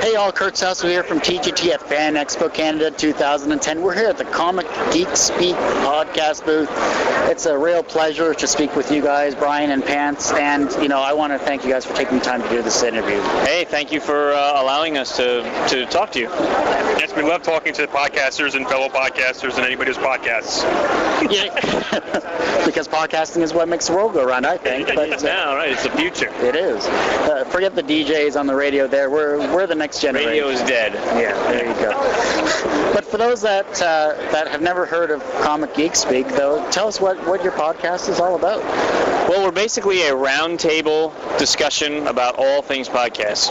Hey all, Kurt Sasso here from TGT at Fan Expo Canada 2010. We're here at the Comic Geek Speak podcast booth. It's a real pleasure to speak with you guys, Brian and Pants, and I want to thank you guys for taking the time to do this interview. Hey, thank you for allowing us to talk to you. Yes, we love talking to podcasters and fellow podcasters and anybody who's podcasts. Yeah, because podcasting is what makes the world go round, I think. But it is now, right? It's the future. It is. Forget the DJs on the radio there. We're the next generation. Radio is dead. Yeah, there you go. But for those that have never heard of Comic Geek Speak, though, tell us what your podcast is all about. Well, we're basically a roundtable discussion about all things podcasts.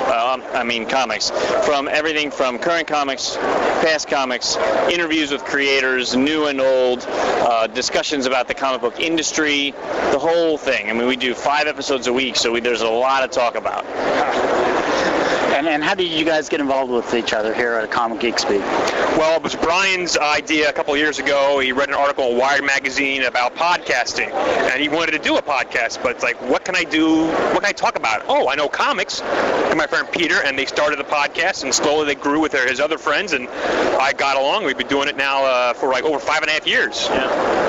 Comics. From everything from current comics, past comics, interviews with creators, new and old, discussions about the comic book industry, the whole thing. I mean, we do 5 episodes a week, so there's a lot to talk about. And how did you guys get involved with each other here at Comic Geek Speak? Well, it was Brian's idea a couple of years ago. He read an article in Wired magazine about podcasting, and he wanted to do a podcast, but it's like, what can I do? What can I talk about? Oh, I know comics. And my friend Peter, and they started the podcast, and slowly they grew with his other friends, and I got along. We've been doing it now for like over 5.5 years. Yeah.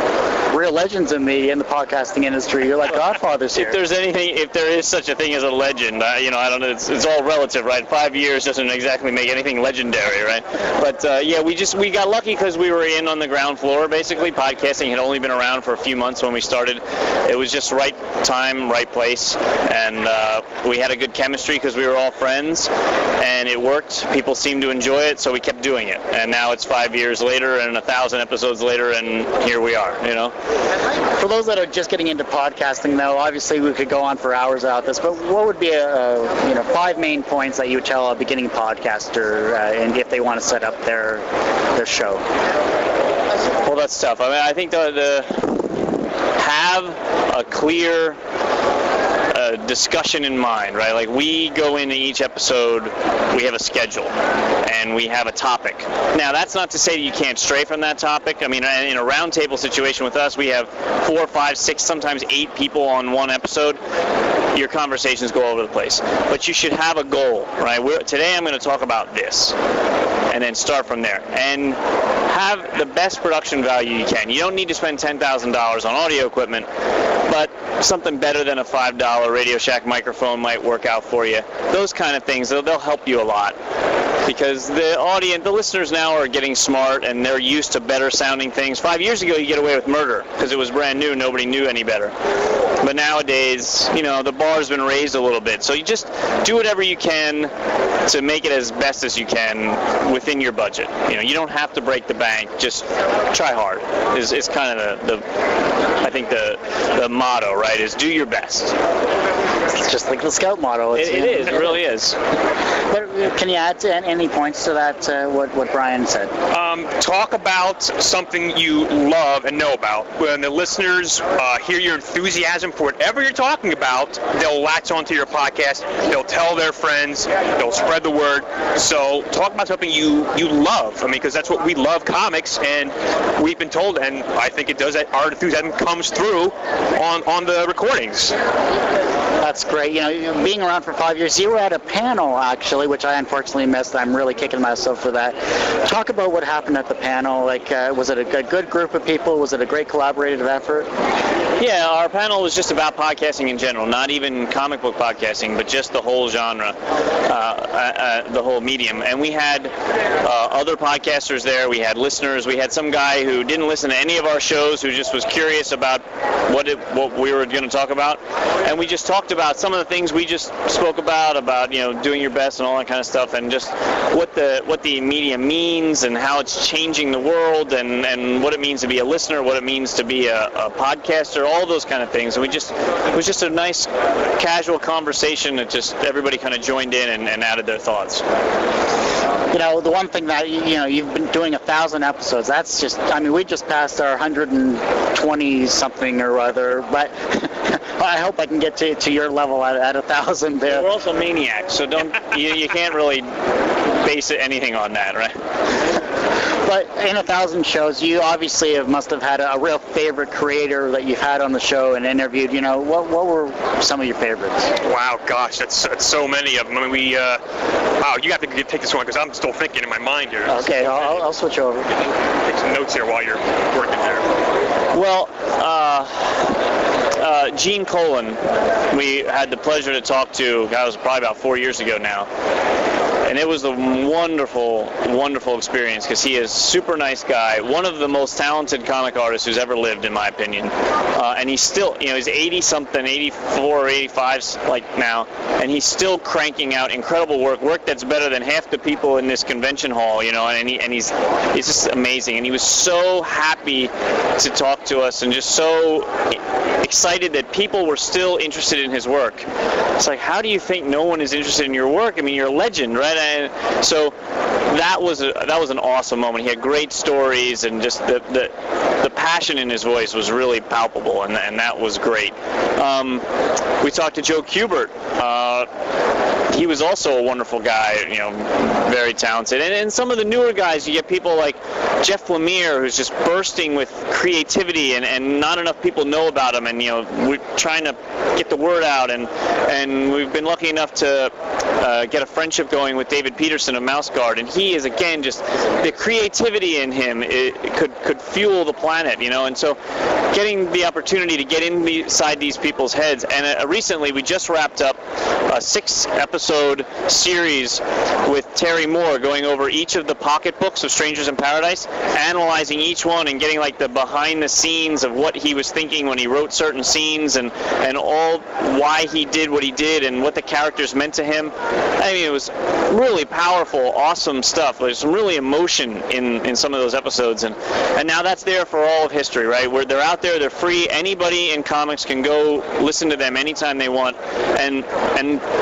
Real legends in the podcasting industry. You're like godfathers here. If there is such a thing as a legend, I don't know. It's all relative, right? 5 years doesn't exactly make anything legendary, right? But we got lucky because we were in on the ground floor. Basically, podcasting had only been around for a few months when we started. It was just right time, right place, and we had a good chemistry because we were all friends, and it worked. People seemed to enjoy it, so we kept doing it. And now it's 5 years later and 1,000 episodes later, and here we are. For those that are just getting into podcasting, though, obviously we could go on for hours about this, but what would be 5 main points that you would tell a beginning podcaster and if they want to set up their show? Well, that's tough. I mean, I think to have a clear discussion in mind, right? Like, we go into each episode, we have a schedule, and we have a topic. Now, that's not to say that you can't stray from that topic. I mean, in a roundtable situation with us, we have 4, 5, 6, sometimes 8 people on one episode. Your conversations go all over the place. But you should have a goal, right? Today I'm going to talk about this, and then start from there. And have the best production value you can. You don't need to spend $10,000 on audio equipment, but something better than a $5 Radio Shack microphone might work out for you. Those kind of things, they'll help you a lot. Because the listeners now are getting smart, and they're used to better sounding things. 5 years ago, you get away with murder because it was brand new. Nobody knew any better. But nowadays, the bar's been raised a little bit. So you just do whatever you can to make it as best as you can within your budget. You don't have to break the bank. Just try hard. Is kind of the motto, right? Is do your best. It's just like the Scout motto. It is. It really is. But can you add any points to that? What Brian said. Talk about something you love and know about. When the listeners hear your enthusiasm for whatever you're talking about, they'll latch onto your podcast. They'll tell their friends. They'll spread the word. So talk about something you love. I mean, because that's what we love, comics, and we've been told, and I think it does. Our enthusiasm comes through on the recordings. That's great. Being around for 5 years, you were at a panel, actually, which I unfortunately missed. I'm really kicking myself for that. Talk about what happened at the panel. Like, was it a good group of people? Was it a great collaborative effort? Yeah, our panel was just about podcasting in general, not even comic book podcasting, but just the whole genre, the whole medium. And we had other podcasters there. We had listeners. We had some guy who didn't listen to any of our shows, who just was curious about what we were going to talk about. And we just talked about some of the things we just spoke about doing your best and all that kind of stuff, and just what the media means and how it's changing the world, and what it means to be a listener, what it means to be a podcaster, all those kind of things. And it was just a nice casual conversation that just everybody kind of joined in and added their thoughts. The one thing that, you've been doing 1,000 episodes, that's just, we just passed our 120 something or other, but I hope I can get to your level at 1,000 there. We're also maniacs, so you can't really base anything on that, right? But in 1,000 shows, you obviously must have had a real favorite creator that you've had on the show and interviewed. What were some of your favorites? Wow, gosh, that's so many of them. I mean, wow, you have to take this one because I'm still thinking in my mind here. Okay, I'll switch over. Take some notes here while you're working there. Well, Gene Colan, we had the pleasure to talk to, that was probably about 4 years ago now. And it was a wonderful, wonderful experience because he is a super nice guy, one of the most talented comic artists who's ever lived, in my opinion. And he's still, he's 80-something, 84 or 85 like now, and he's still cranking out incredible work that's better than half the people in this convention hall, and he's just amazing. And he was so happy to talk to us and just so excited that people were still interested in his work. It's like, how do you think no one is interested in your work? I mean, you're a legend, right? And so that was an awesome moment. He had great stories, and just the passion in his voice was really palpable, and that was great. We talked to Joe Kubert. He was also a wonderful guy, very talented. And some of the newer guys, you get people like Jeff Lemire, who's just bursting with creativity, and not enough people know about him. And we're trying to get the word out, and we've been lucky enough to get a friendship going with David Peterson of Mouse Guard, and he is, again, just the creativity in him could fuel the planet, and so getting the opportunity to get inside these people's heads. And recently we just wrapped up a 6-episode series with Terry Moore going over each of the pocket books of Strangers in Paradise, analyzing each one and getting like the behind the scenes of what he was thinking when he wrote certain scenes, and all why he did what he did and what the characters meant to him. I mean, it was really powerful, awesome stuff. There's some really emotion in some of those episodes, and now that's there for all of history, right? Where they're out there, they're free. Anybody in comics can go listen to them anytime they want, and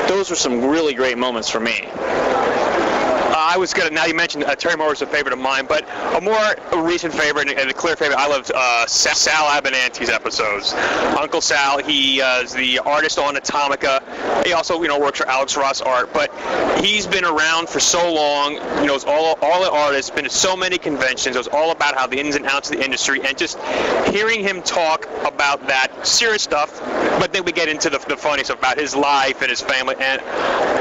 those were some really great moments for me. I was gonna. Now you mentioned Terry Moore was a favorite of mine, but a more recent favorite and a clear favorite. I loved Sal Abinanti's episodes. Uncle Sal. He is the artist on Atomica. He also, works for Alex Ross Art, but he's been around for so long. Knows all the artists. Been to so many conventions. Knows all about how the ins and outs of the industry, and just hearing him talk about that serious stuff. But then we get into the funny stuff about his life and his family, and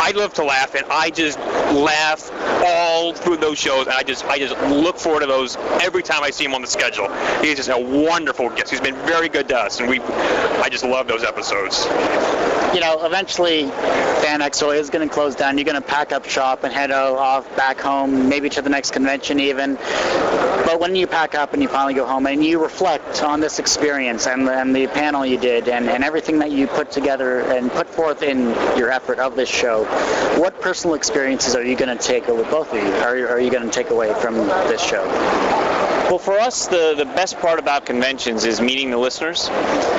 I love to laugh, and I just laugh all through those shows, and I just look forward to those every time I see him on the schedule. He's just a wonderful guest. He's been very good to us, and I just love those episodes. Eventually Fan Expo is going to close down. You're going to pack up shop and head off back home, maybe to the next convention even. But when you pack up and you finally go home and you reflect on this experience and the panel you did and everything that you put together and put forth in your effort of this show, what personal experiences are you going to take, or with both of you, are you going to take away from this show? Well, for us, the best part about conventions is meeting the listeners,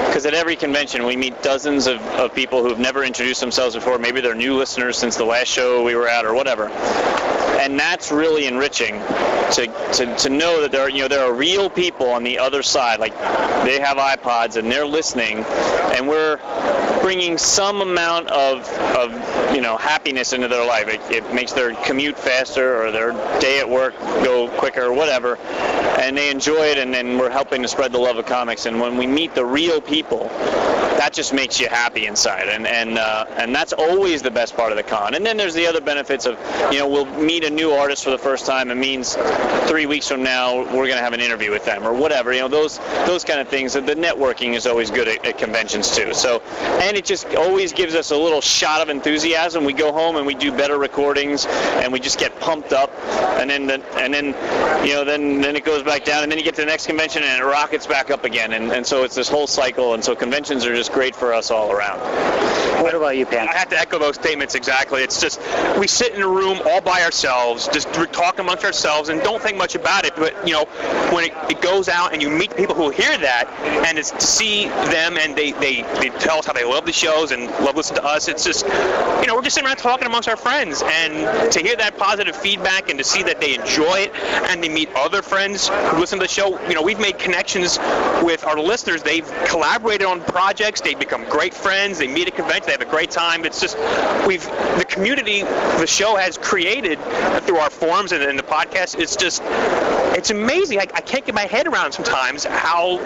because at every convention we meet dozens of people who've never introduced themselves before. Maybe they're new listeners since the last show we were at or whatever. And that's really enriching to know that there are real people on the other side. Like, they have iPods and they're listening, and we're bringing some amount of happiness into their life. It makes their commute faster or their day at work go quicker or whatever, and they enjoy it, and then we're helping to spread the love of comics. And when we meet the real people, that just makes you happy inside, and that's always the best part of the con. And then there's the other benefits of, we'll meet a new artist for the first time. It means 3 weeks from now we're going to have an interview with them or whatever. Those kind of things. The networking is always good at conventions too. So, and it just always gives us a little shot of enthusiasm. We go home and we do better recordings, and we just get pumped up, and then it goes back down, and then you get to the next convention and it rockets back up again, and so it's this whole cycle. And so conventions are just great for us all around. What about you, Pan? I have to echo those statements exactly. It's just, we sit in a room all by ourselves, just talk amongst ourselves, and don't think much about it. But when it goes out and you meet people who hear that, and it's to see them, and they tell us how they love the shows and love listening to us. It's just, we're just sitting around talking amongst our friends, and to hear that positive feedback and to see that they enjoy it and they meet other friends who listen to the show. We've made connections with our listeners. They've collaborated on projects. They've become great friends. They meet at conventions. They have a great time. It's just, the community the show has created through our forums and the podcast, it's just it's amazing. I can't get my head around sometimes how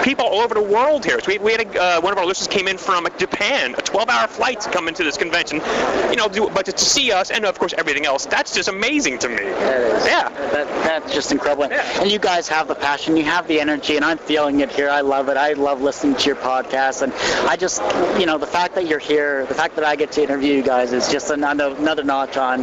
people all over the world here. So we had one of our listeners came in from Japan, a 12-hour flight to come into this convention, but to see us and of course everything else. That's just amazing to me. That is. Yeah. That's just incredible. Yeah. And you guys have the passion, you have the energy, and I'm feeling it here. I love it. I love listening to your podcast, and I just, the fact that you're here, the fact that I get to interview you guys is just another notch on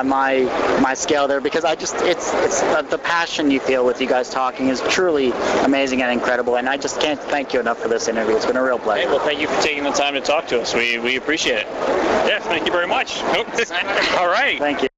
my scale there, because it's the passion you feel with you guys talking is truly amazing and incredible, and I just can't thank you enough for this interview. It's been a real pleasure. Hey, well, thank you for taking the time to talk to us. We appreciate it. Yeah, thank you very much. All right. Thank you.